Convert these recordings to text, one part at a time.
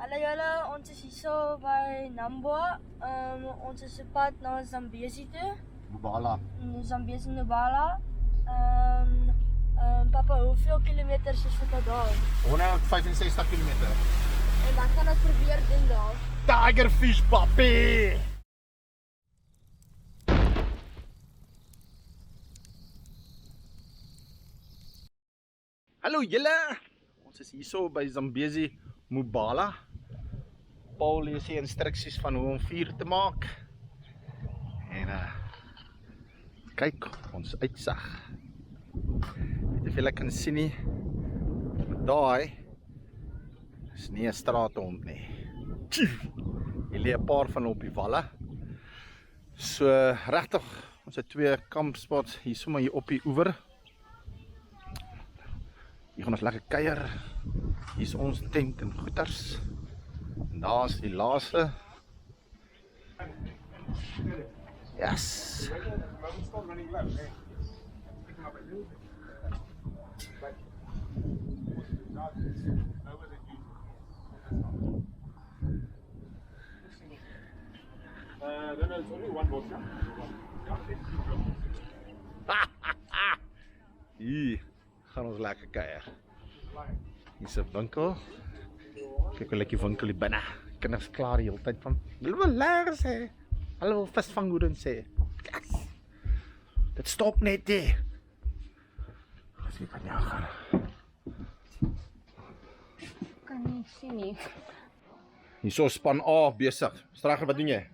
Hallo julle, ons is hier so by Namboa. Ons is op pad na Zambezi toe. Zambezi Nubala. Papa, hoeveel kilometers is dit daar? 165 kilometer. En wat gaan ons probeer doen daar? Tigerfish, papi! Hallo julle! Ons is hier so by Zambezi Mubala. Paul lees hier instruksies van hoe om vuur te maak. En kyk ons uitsig. Weet of julle kan sien nie, daai is nie 'n straathond nie. Hier lê 'n paar van op die walle. So regtig, ons het twee kampspots hier sommer hier op die oewer. Hier gaan ons lekker kuier. Hier is ons tent en goeters. En daar is die laaste. Yes. No, it's only one boat. Hier gaan ons lekker kuier. Hier is 'n winkel. Kyk hoe lekker die winkel hier binne. Kinders klaar die hele tyd van. Hulle wil lekker sê. Hulle wil visvanghoeden sê. Yes. Dit stop net hier. As jy van jou gaan. Kan nie sien nie. Hier so span A besig. Strager, wat doen jy?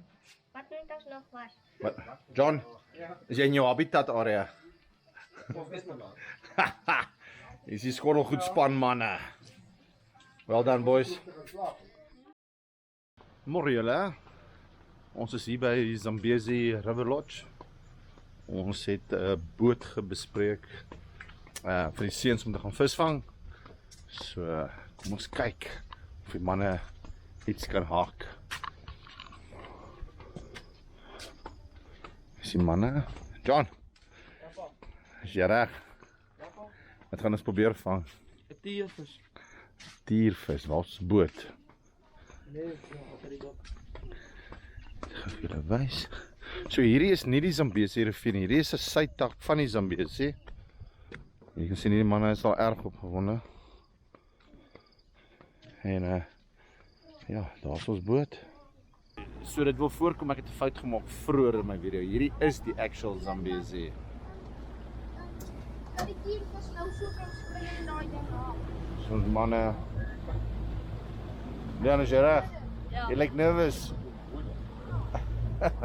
Wat doen ons nog was? Wat? John, is jy in jou habitat area? Hier is die skottelgoed span manne. Well done boys. Môre julle. Ons is hier by Zambezi River Lodge. Ons het 'n boot gebespreek vir die seuns om te gaan visvang. So kom ons kyk of die manne iets kan haak. Is die manne? John. Is jy reg? Wat gaan ons probeer vang? 'n tiervis. Tiervis, waar's boot? Nee, op die dok. Ek gaan vir julle wys. So hierdie is nie die Zambezi rivier nie. Hierdie is 'n sytak van die Zambezi. Jy kan sien hierdie manne is al erg opgewonde. En ja, daar's ons boot. So dit wil voorkom ek het 'n fout gemaak vroeër in my video. Hierdie is die actual Zambezi. Die tiervis nou so kan spring en daai ding af. So ons manne. Leon, is jy reg? Ja. Jy lyk nervous. Ek is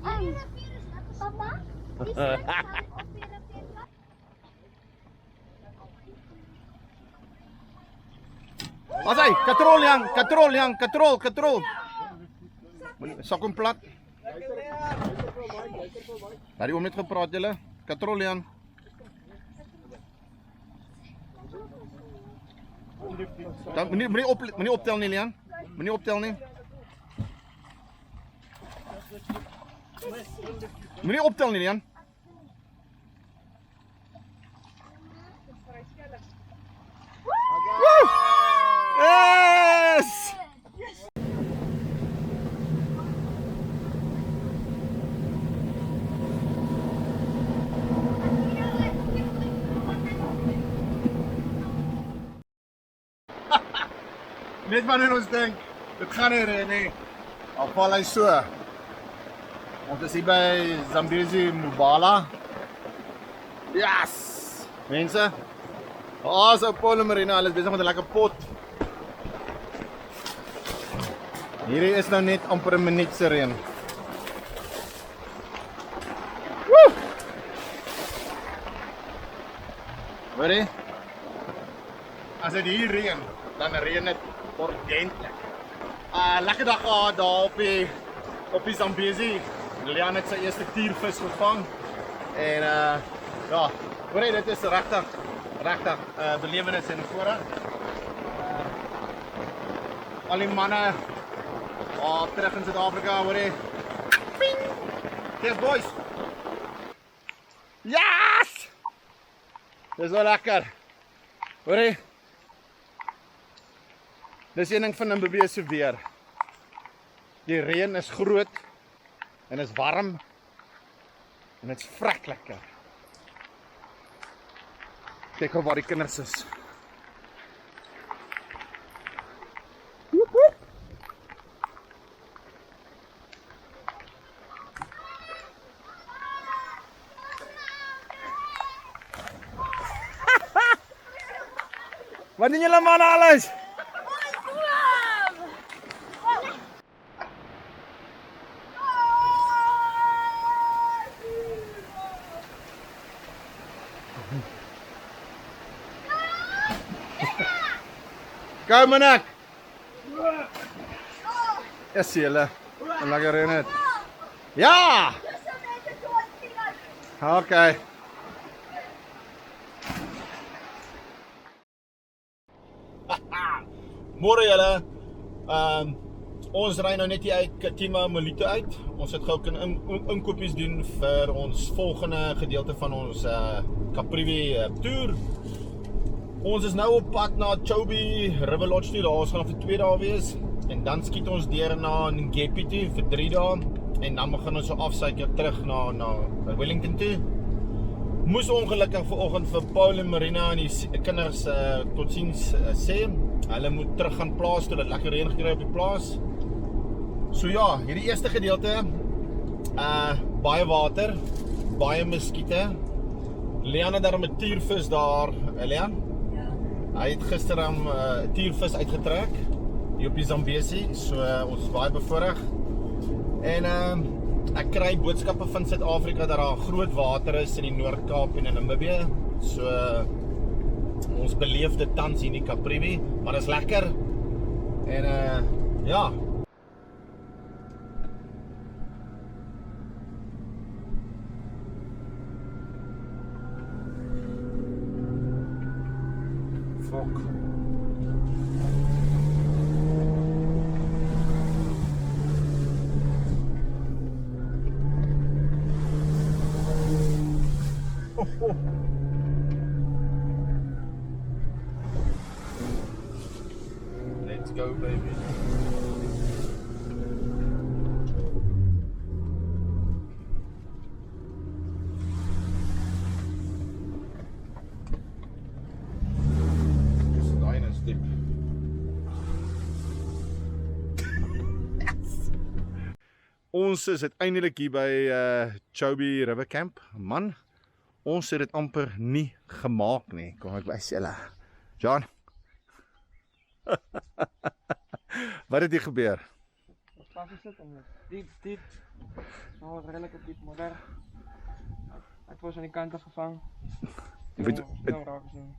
hierdie rivier is lekker papa. Dis net op die rivier. Wat hy? Katrol. Sak hom plat. Daar die oom net gepraat julle. Katrol Jan. Dan moenie optel nie Jan. Moenie optel nie. Moenie optel nie Jan. Woo! Yes! Net wanneer ons dink, dit gaan nie reën nie. Al val hy so. Ons is hier by Zambezi Mubala. Yes! Mense, daar's 'n polymerina, hulle is besig met 'n lekker pot. Hierdie is nou net amper 'n minuut se reën. Woe! Hoorie? As dit hier reën, dan reën dit ordentlik. Lekker dag gehad daar op die Zambezi. Leon het sy eerste tiervis gevang. En ja, hoorie, dit is regtig belewenis en voorreg. Al die manne terug in Suid-Afrika, hoorie. Yes boys. Yes! Dis wel lekker. Hoorie. Dis een ding van Namibië se weer. Die reën is groot en is warm en dit's vrek lekker. Kyk hoe waar die kinders is. Woep, woep. Wat doen julle manne alles? Kom manak. Ja, sien julle. En lekker reën het. Ja! Okay. Môre julle. Ons ry nou net hier uit Katima Molito uit. Ons het gou kan inkopies doen vir ons volgende gedeelte van ons Caprivi toer. Ons is nou op pad na Chobe River Lodge toe. Daar ons gaan vir 2 dae wees en dan skiet ons deur na Ngepi toe vir 3 dae en dan begin ons so afsuiker terug na Wellington toe. Moes ongelukkig vanoggend vir Paul en Marina en die kinders totsiens sê. Hulle moet terug gaan plaas toe, dat lekker reën gekry op die plaas. So ja, hierdie eerste gedeelte baie water, baie muskiete. Leon het daar 'n tiervis daar, Leon. Hy het gister 'n tiervis uitgetrek hier op die Zambesi, so ons is baie bevoorreg. En ek kry boodskappe van Suid-Afrika dat daar groot water is in die Noord-Kaap en in Namibië. So ons beleef dit tans hier in die Caprivi, maar dit is lekker. En ja. Fuck. Oh. Let's go, baby. Ons is uiteindelik hier by Chobe River Camp. Man, ons het dit amper nie gemaak nie. Kom ek wys julle. John. Wat het hier gebeur? Ons pas gesit en diep. Nou redelijk diep modder. Ek was aan die kant afgevang.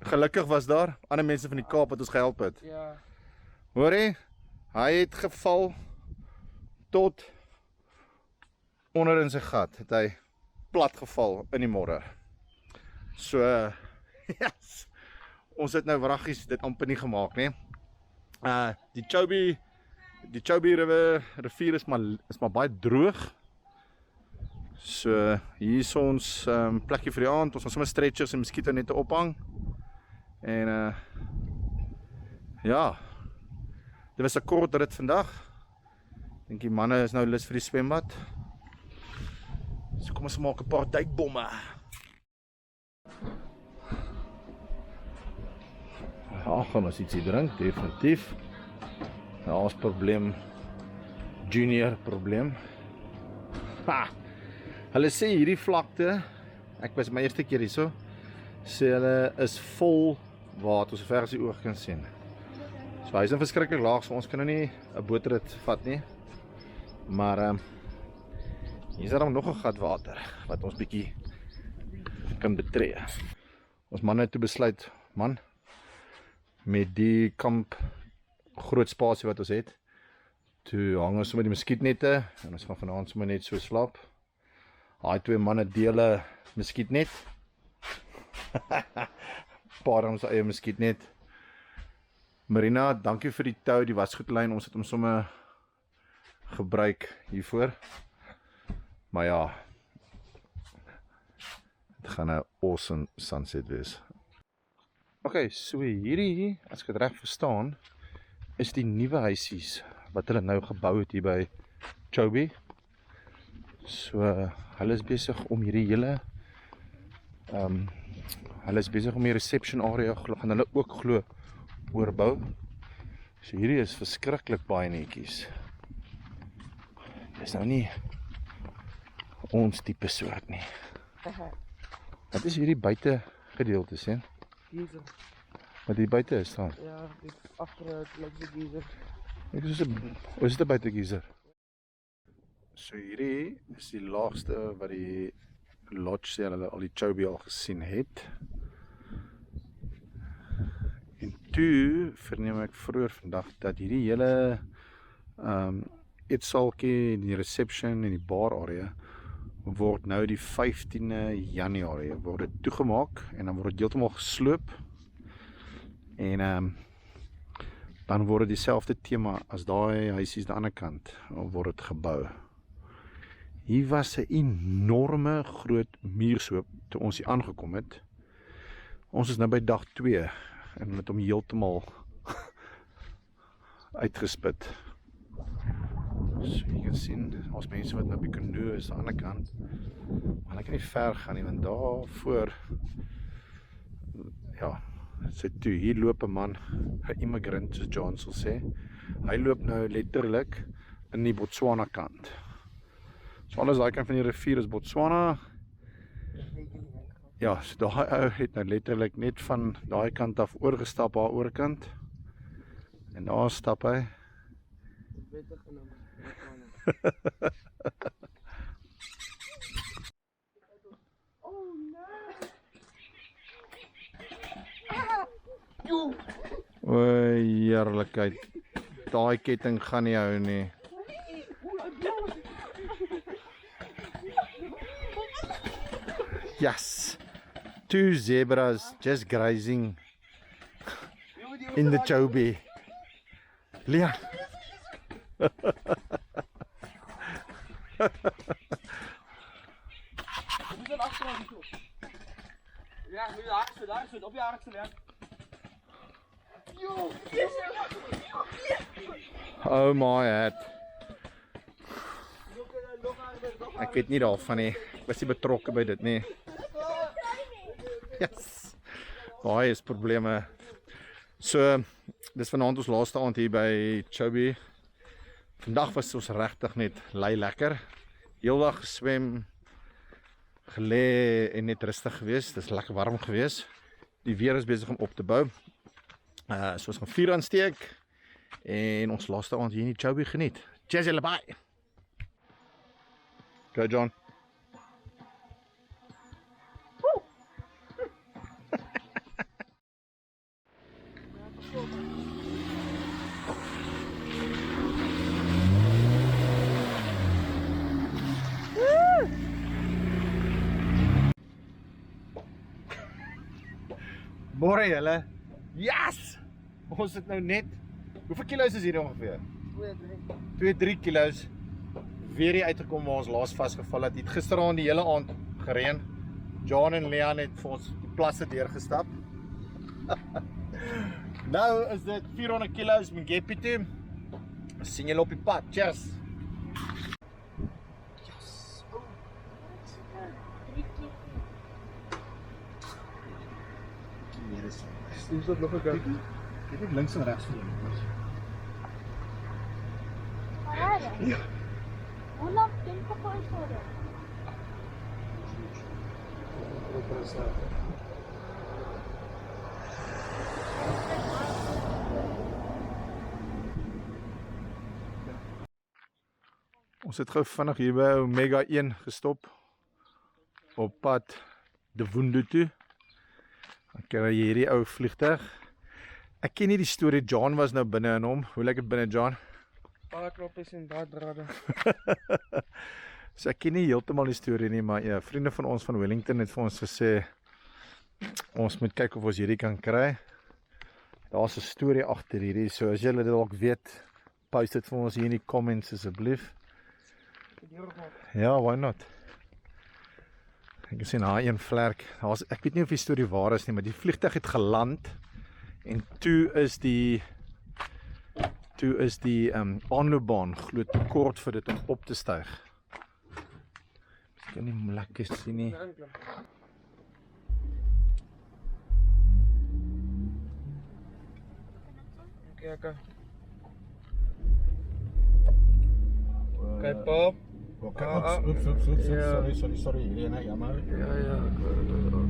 Gelukkig was daar ander mense van die Kaap wat ons gehelp het. Ja. Hoor jy? Hy het geval tot onder in sy gat. Het hy plat geval in die modder. So, yes. Ons het nou wraggies dit amper nie gemaak nie. Die Chobe rivier is maar baie droog. So hier is ons plekkie vir die aand. Ons gaan sommer stretchers en muskiete net ophang. En ja. Dit was 'n kort rit vandag. Dink die manne is nou lus vir die swembad. So kom ons maak 'n paar duikbomme. Ja, gaan ons ietsie drink, definitief. Ja, ons probleem, junior probleem. Ha! Hulle sê hierdie vlakte, ek was my eerste keer hierso, sê hulle is vol water, so ver as die oog kan sien. So hy is nou verskriklik laag, so ons kan nou nie 'n bootrit vat nie. Maar hier is daar nog 'n gat water wat ons bietjie kan betree. Ons manne het toe besluit, man, met die kamp groot spasie wat ons het, toe hang ons sommer die muskietnette en ons gaan vanaand sommer net so slaap. Daai 2 manne deel 'n muskietnet. Paar ons eie muskietnet. Marina, dankie vir die tou, die wasgoedlyn. Ons het hom sommer gebruik hiervoor. Maar ja, dit gaan 'n awesome sunset wees. Okay, so hierdie, as ek dit reg verstaan, is die nuwe huisies wat hulle nou gebou het hier by Chobe. So hulle is besig om hierdie hele hulle is besig om die reception area gaan hulle ook glo oorbou. So hierdie is verskriklik baie netjies. Dis nou nie ons tipe soort nie. Wat is hierdie buite gedeelte sien? Geyser. Wat hier buite is staan? Ja, dit agter lyk die geyser. Ek is dit 'n buite geyser. So hierdie is die laagste wat die lodge sê hulle al die Chobe al gesien het. En toe verneem ek vroeër vandag dat hierdie hele eetsalkie, die reception en die bar area word nou die 15de Januarie word dit toegemaak en dan word dit heeltemal gesloop en dan word dit dieselfde tema as daai huisies aan die ander kant word dit gebou. Hier was 'n enorme groot muurshoop toe ons hier aangekom het. Ons is nou by dag 2 en met hom heeltemal uitgespit. So jy kan sien, ons mense wat nou by Canoe is aan die ander kant. Maar hulle kan nie ver gaan nie, want daar voor ja, so toe hier loop 'n man, 'n immigrant soos John sal sê. Hy loop nou letterlik in die Botswana kant. So alles daai kant van die rivier is Botswana. Ja, so daai ou het nou letterlik net van daai kant af oorgestap haar oorkant. En daar stap hy. O, heerlikheid. Daai ketting gaan nie hou nie. Yes. 2 zebras just grazing in the Chobe. Leon. Ja, moet je daar zitten, op je aardse lijn. Oh my head. Ek weet nie daarvan nie. Ek was nie betrokke by dit nie. Yes. Baie is probleme. So, dis vanaand ons laaste aand hier by Chobe. Vandag was ons regtig net lei lekker. Heeldag geswem, gelê en net rustig gewees. Dis lekker warm gewees. Die weer is besig om op te bou. So ons gaan vuur aansteek en ons laaste aand hier in die Chobe geniet. Cheers julle, bye. Go John. Môre julle. Yes! Ons het nou net, hoeveel kilo's is hier ongeveer? 2-3 kilo's. Weer hier uitgekom waar ons laas vasgeval het. Het gisteraand die hele aand gereën. John en Leon het vir ons die plasse deurgestap. Nou is dit 400 kilo's met Geppie toe. Ons sien julle op die pad. Cheers! Yes! Oh. Is dat nog een kant? Kijk ik links en rechts van je. Ja. Hoe lang denk je voor je worden? Ons het gou vinnig hier by Omega 1 gestop op pad De Woende toe. Dan kry jy hierdie ou vliegtuig. Ek ken nie die storie, John was nou binne in hom. Hoe lyk dit binne, John? Baie knoppies en baie drade. So ek ken nie heeltemal die storie nie, maar ja, vriende van ons van Wellington het vir ons gesê ons moet kyk of ons hierdie kan kry. Daar's 'n storie agter hierdie, so as julle dit dalk weet, post dit vir ons hier in die comments asseblief. Ja, why not? Ek sien daar een vlerk. Ek weet nie of die storie waar is nie, maar die vliegtuig het geland en toe is die toe is die aanloopbaan glo te kort vir dit om op te styg. Ek kan nie lekker sien nie. Oké. Kijk, Pop. Oké, oeps, sorry, hierdie jammer. Ja,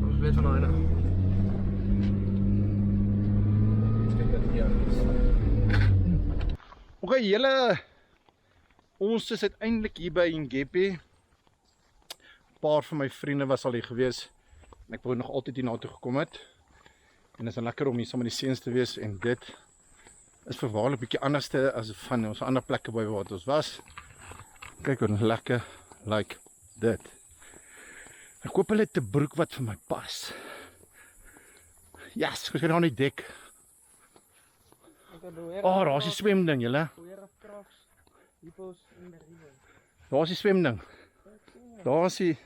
ons weet van nou. Oké, julle, ons is uiteindelik hier by Ingepi. 'n Paar van my vriende was al hier gewees en ek wou nog altyd hier na toe gekom het. En dit is lekker om hier saam met die seuns te wees en dit is verwaarlik bietjie anderste as van ons ander plekke by waar ons was. Kyk hoe lekker like dit. Ek koop hulle 'n broek wat vir my pas. Yes, ek gaan aan die dek. Daar is die swemding, julle. Daar is die swemding. Daar is die.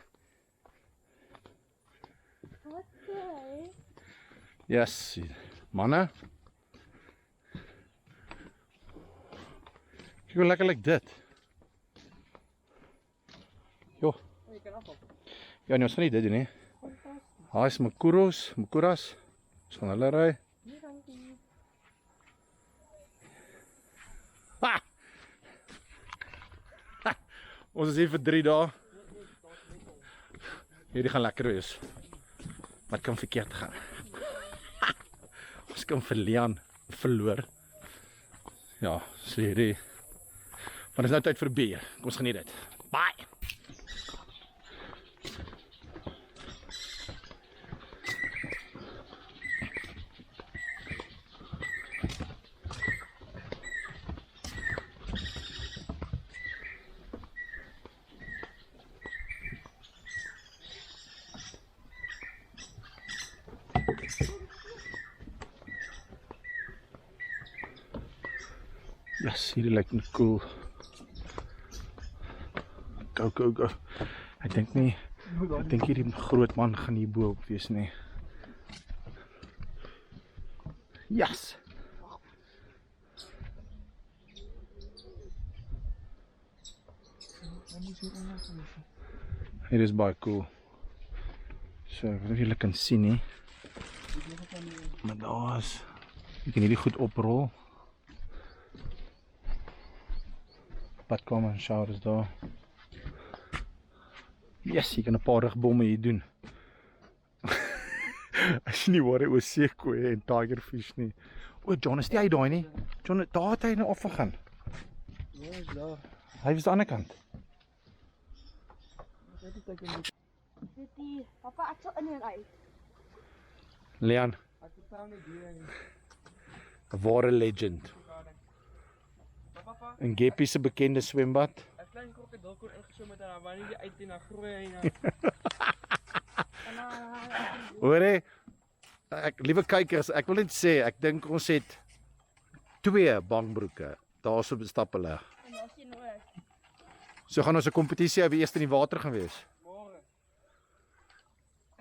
Yes, manne. Kyk hoe lekker dit. Jo. Ja, nee, ons gaan nie dit doen nie. Daar is Makuras. Ons gaan hulle ry. Ha! Ha! Ons is hier vir 3 dae. Hierdie gaan lekker wees. Wat kan verkeerd gaan? Ha! Ons kan vir Leon verloor. Ja, so hierdie. Maar dit is nou tyd vir bier. Kom ons geniet dit. Bye! Yes, hierdie lyk net cool. Go. Ek dink hierdie groot man gaan hier bo op wees nie. Yes. Hier is baie cool. So, ek weet nie of julle kan sien nie. Maar daar is, jy kan hierdie goed oprol. Badkamer en shower is daar. Yes, jy kan 'n paar rugbomme hier doen. As jy nie worry oor seekoeie en tigerfish nie. O, John, is jy daai nie? John, daar het hy nou afgegaan. Ja, is daar. Hy was aan die ander kant. Papa, ek sal in en uit. Leon, Ek vertrou nie diere nie. 'n ware legend. Papa, Ingepi se bekende swembad. 'n klein krokodil kon ingeswem met en wanneer jy uit en dan groei en Hoor ek liewe kykers, ek wil net sê, ek dink ons het 2 bangbroeke. Daarso bestap hulle. En as jy nooit. So gaan ons 'n kompetisie hou wie eers in die water gaan wees. môre.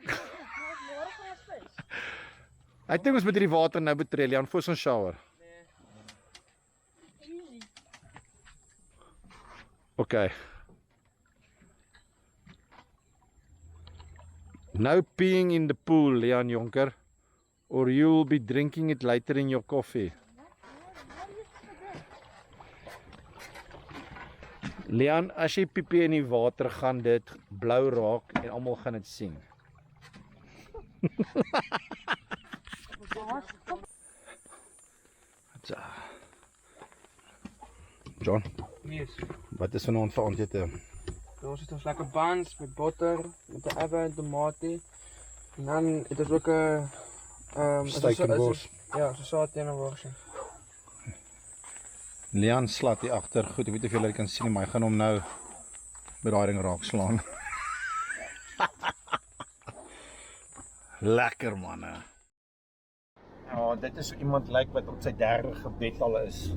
Môre gaan ons vis. Ek dink ons moet hierdie water nou betree, Leon, voor ons shower. Nee. Easy. Okay. No peeing in the pool, Leon Jonker, or you'll be drinking it later in your coffee. Leon, as jy piepie in die water gaan dit blou raak en almal gaan dit sien. John, Yes. wat is vanaand vir aandete? Ons het ons lekker buns met botter, met 'n ebbe en tomatie. En dan het ons ook 'n Steak en wors. Ja, so saad en 'n worsie. Leon slat hier agter. Goed, ek weet of julle dit kan sien, maar hy gaan hom nou met daai ding raak slaan. Lekker manne. Ja, dit is so iemand lyk wat op sy 3de gebed al is.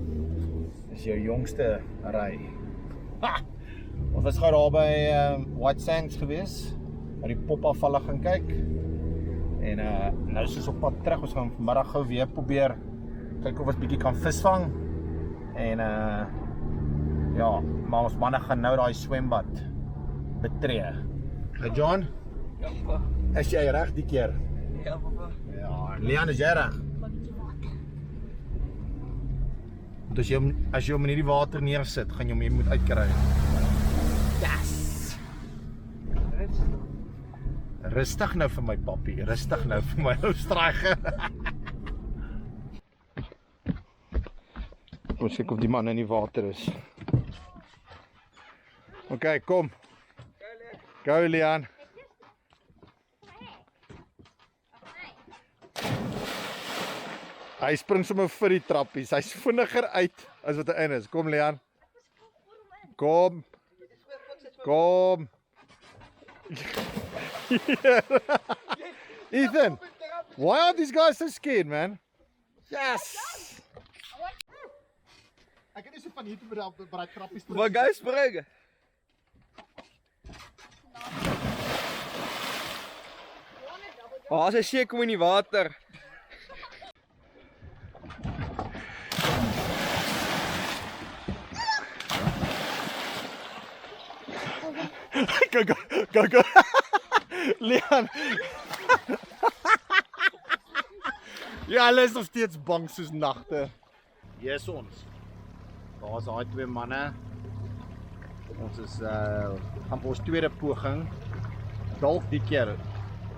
Dis jou jongste ry. Ha! Ons was gou daar by White Sands gewees, waar die popafvalle gaan kyk. En nou is ons op pad terug. Ons gaan vanmiddag gou weer probeer kyk of ons bietjie kan visvang. En ja, maar ons manne gaan nou daai swembad betree. Hey John, Ja, papa. is jy reg die keer? Ja, papa. Ja, Leon, is jy reg? Want as jy hom in hierdie water neersit, gaan jy hom hier moet uitkry. Yes! Rustig nou vir my papi, rustig nou vir my ou straige. Ons kyk of die man in die water is. Okay, kom. Go Leon. Hy spring sommer vir die trappies. Hy's vinniger uit as wat hy in is. Kom Leon. Kom. Kom. Ethan, why are these guys so scared, man? Yes. Ek het nie so van hier toe by die trappies terug. Maar guys, spring. As hy seker kom in die water. Go. Leon. Ja, hulle is nog steeds bang soos nagte. Hier is ons. Daar is daai twee manne. Ons is gaan vir ons tweede poging. Dalk die keer.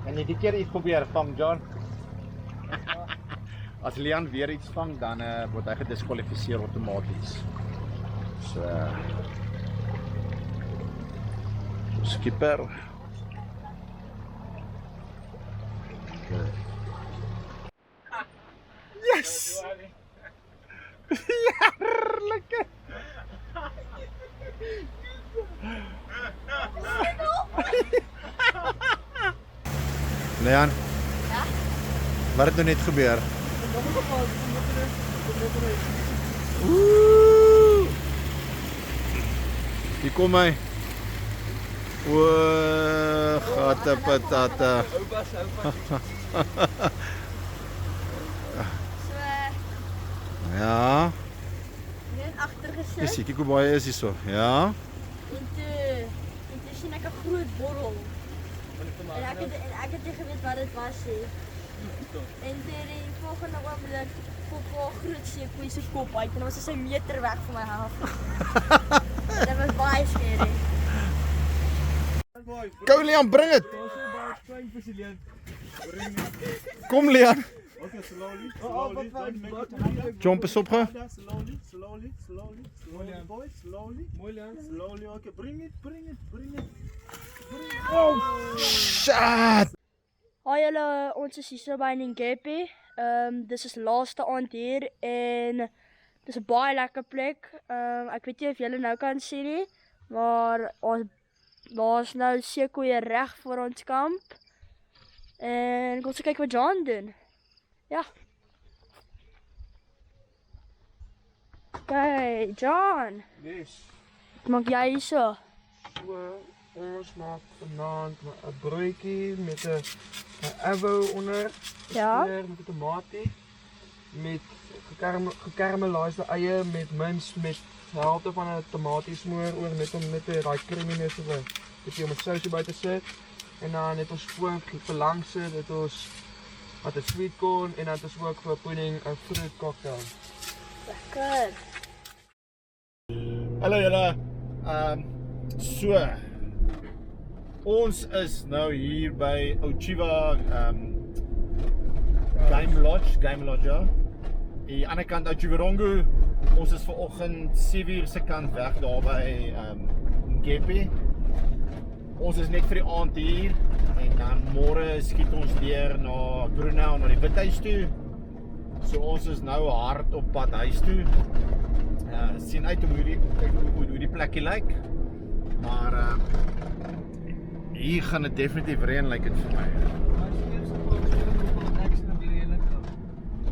En jy die keer iets probeer vang, John? As Leon weer iets vang, dan word hy gediskwalifiseer outomaties. So skipper. Yes! Heerlijke! Leon? Ja? Wat het nou net gebeur? Hier kom hy. O, gatte patata. Ja. Net agter gesit. Dis kyk hoe baie is hier so. Ja. En toe sien ek 'n groot borrel. En ek het nie geweet wat dit was nie. En toe die volgende oomblik pop 'n groot seekoei se kop uit en ons is 'n meter weg van my af. Dit was baie scary. Kom Leon, bring dit. Kom Leon. Okay, slowly, don't make it too big. Jump is op ge. Slowly, boys, slowly, okay, bring it. Shit. Hi julle, ons is hier so by Ningepi. Dis is laaste aand hier en dis 'n baie lekker plek. Ek weet nie of julle nou kan sien nie, maar daar's nou seekoeie reg voor ons kamp. En kom ons kyk wat John doen. Ja. Hey, John. Yes. Wat maak jy hier so? So, ons maak vanaand 'n broodjie met 'n avo onder. Ja. Met 'n tomatie. Met gekarameliseerde eie met mins met helfte van 'n tomatiesmoor oor met daai creaminess so 'n bietjie om 'n sousie by te sit. En dan het ons ook verlangs dit ons wat 'n sweet corn en dan het ons ook vir pudding 'n fruit cocktail. Lekker. Hallo julle. So. Ons is nou hier by Ochiva Game Lodge, ja. Die ander kant Ochivarongo. Ons is vanoggend 7:00 se kant weg daar by Ningepi. Ons is net vir die aand hier en dan môre skiet ons weer na Brunel na die Withuis toe. So ons is nou hard op pad huis toe. Sien uit om hoe die plekkie lyk. Maar hier gaan dit definitief reën lyk dit vir my.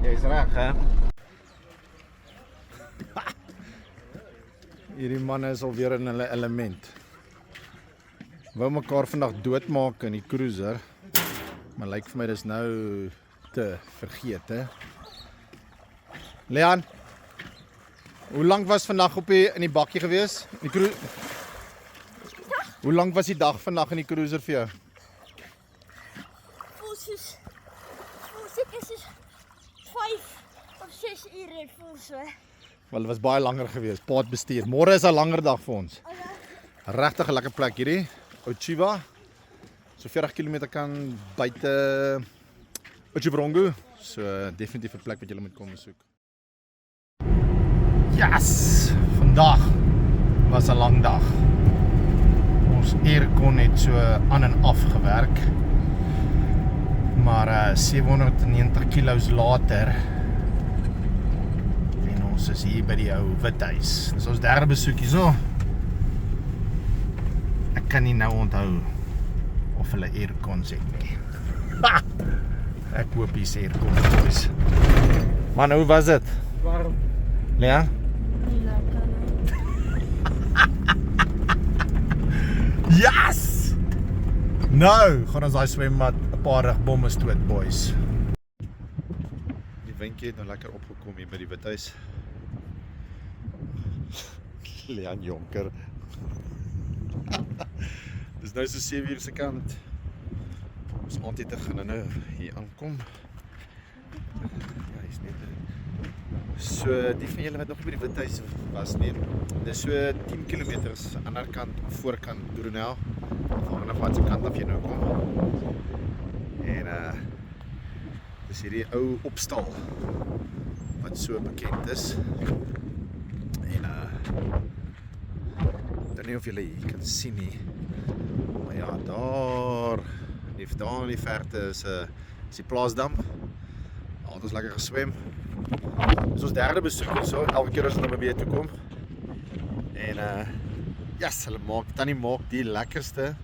Jy's reg, hè? Hierdie manne is alweer in hulle element. Wou mekaar vandag doodmaak in die cruiser. Maar lyk vir my dis nou te vergeet, hè? Leon. Hoe lank was vandag op in die bakkie gewees? Hoe lank was die dag vandag in die cruiser vir jou? Voel seker soos 5 of 6 ure voel so. Wel, dit was baie langer gewees, paadbestuur. Môre is 'n langer dag vir ons. Regtig 'n lekker plek hierdie, Ochiba. So 40 km kan buite Otjibrongo. So definitief 'n plek wat jy moet kom besoek. Yes! Vandag was 'n lang dag. Ons aircon het so aan en af gewerk. Maar 790 kilos later en ons is hier by die ou Withuis. Dis ons derde besoek hierso. Ek kan nie nou onthou of hulle aircons het nie. Ha! Ek hoop hier sê aircon boys. Man, hoe was dit? Warm. Ja? Nie lekker nie. Yes! Nou, gaan ons daai swembad 'n paar rugbomme stoot boys. Die windjie het nou lekker opgekom hier by die Withuis. Leon Jonker. Dis nou so 7 uur se kant. Ons aandete gaan nou hier aankom. Ja, hy's net. So die van julle wat nog nie by die Withuis was nie. Dis so 10 km aan die ander kant, voorkant Doronel. Afhangende van watter kant af jy nou kom. En dis hierdie ou opstal wat so bekend is. En ek weet nie of julle hier kan sien nie. Maar ja, daar in die verte is die plaasdam. Daar het ons lekker geswem. Dis ons derde besoek hier so, elke keer as ons na weer toe kom. En yes, hulle maak die lekkerste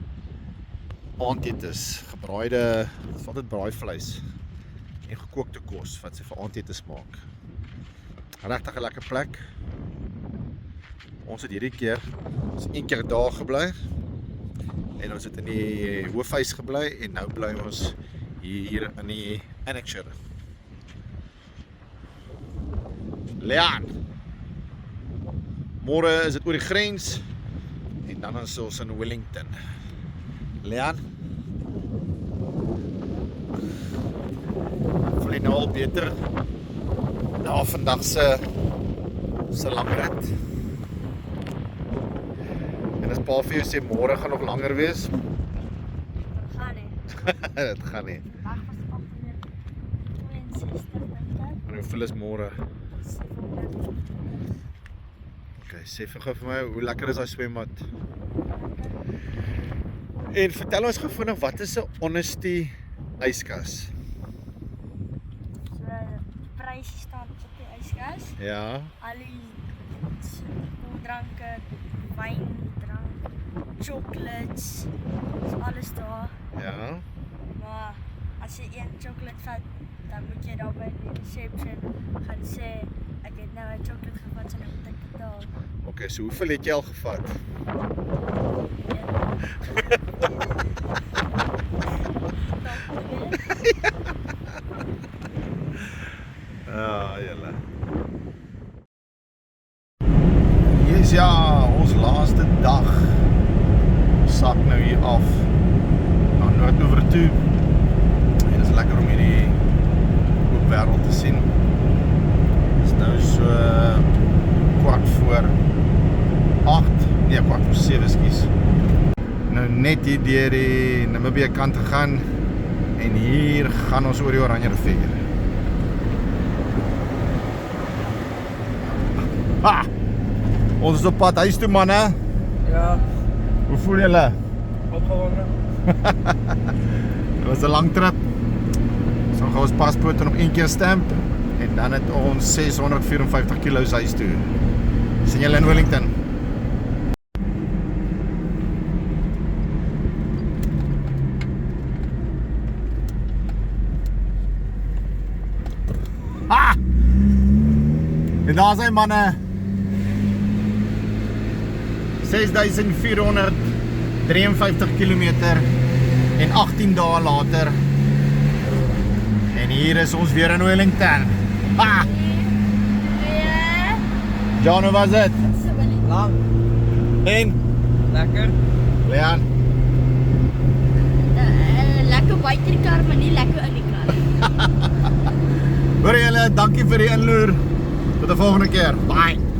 aandetes, gebraaide, dit is altyd braaivleis en gekookte kos wat sy vir aandetes maak. Regtig 'n lekker plek. Ons het hierdie keer, ons het 1 keer daar gebly en ons het in die hoofhuis gebly en nou bly ons hier in die annexure. Leon. Môre is dit oor die grens en dan is ons in Wellington. Leon. Voel jy nou al beter na vandag se lang rit? En as pa vir jou sê môre gaan nog langer wees? Dit gaan nie. Dit gaan nie. Dag was 862 dink En hoeveel is môre? ek. Okay, sê vir my, hoe lekker is daai swembad? En vertel ons gou vinnig, wat is 'n Honesty yskas? So die pryse staan op die yskas. Ja. Al die koeldranke, wyndrank, chocolates, is alles daar. Ja. Maar as jy een chocolate vat, dan moet jy daar by die reception gaan sê ek het nou 'n chocolate gevat en ek moet dit betaal. Okay, so hoeveel het jy al gevat? Ja, julle. Yes, ja, ons laaste dag. Ons sak nou hier af na Noordoewer toe. En dit is lekker om hierdie oop wêreld te sien. Dit is nou so 7, ekskuus. Nou net hier deur die Namibia kant gegaan en hier gaan ons oor die Oranje rivier. Ha! Ons is op pad huis toe, manne. Ja, Hoe voel julle? opgewonde. Dit was 'n lang trip. Ons gaan ons paspoort nog 1 keer stamp en dan het ons 654 km huis toe. Sien julle in Wellington? Ha! En daar zijn manne 6453 kilometer en 18 dae later. En hier is ons weer in Wellington. Ha! John, hoe was dit? Lang. En? Lekker. Leon? Lekker buite die kar, maar nie lekker in die kar. Hoor julle, dankie vir die inloer. Tot 'n volgende keer. Bye.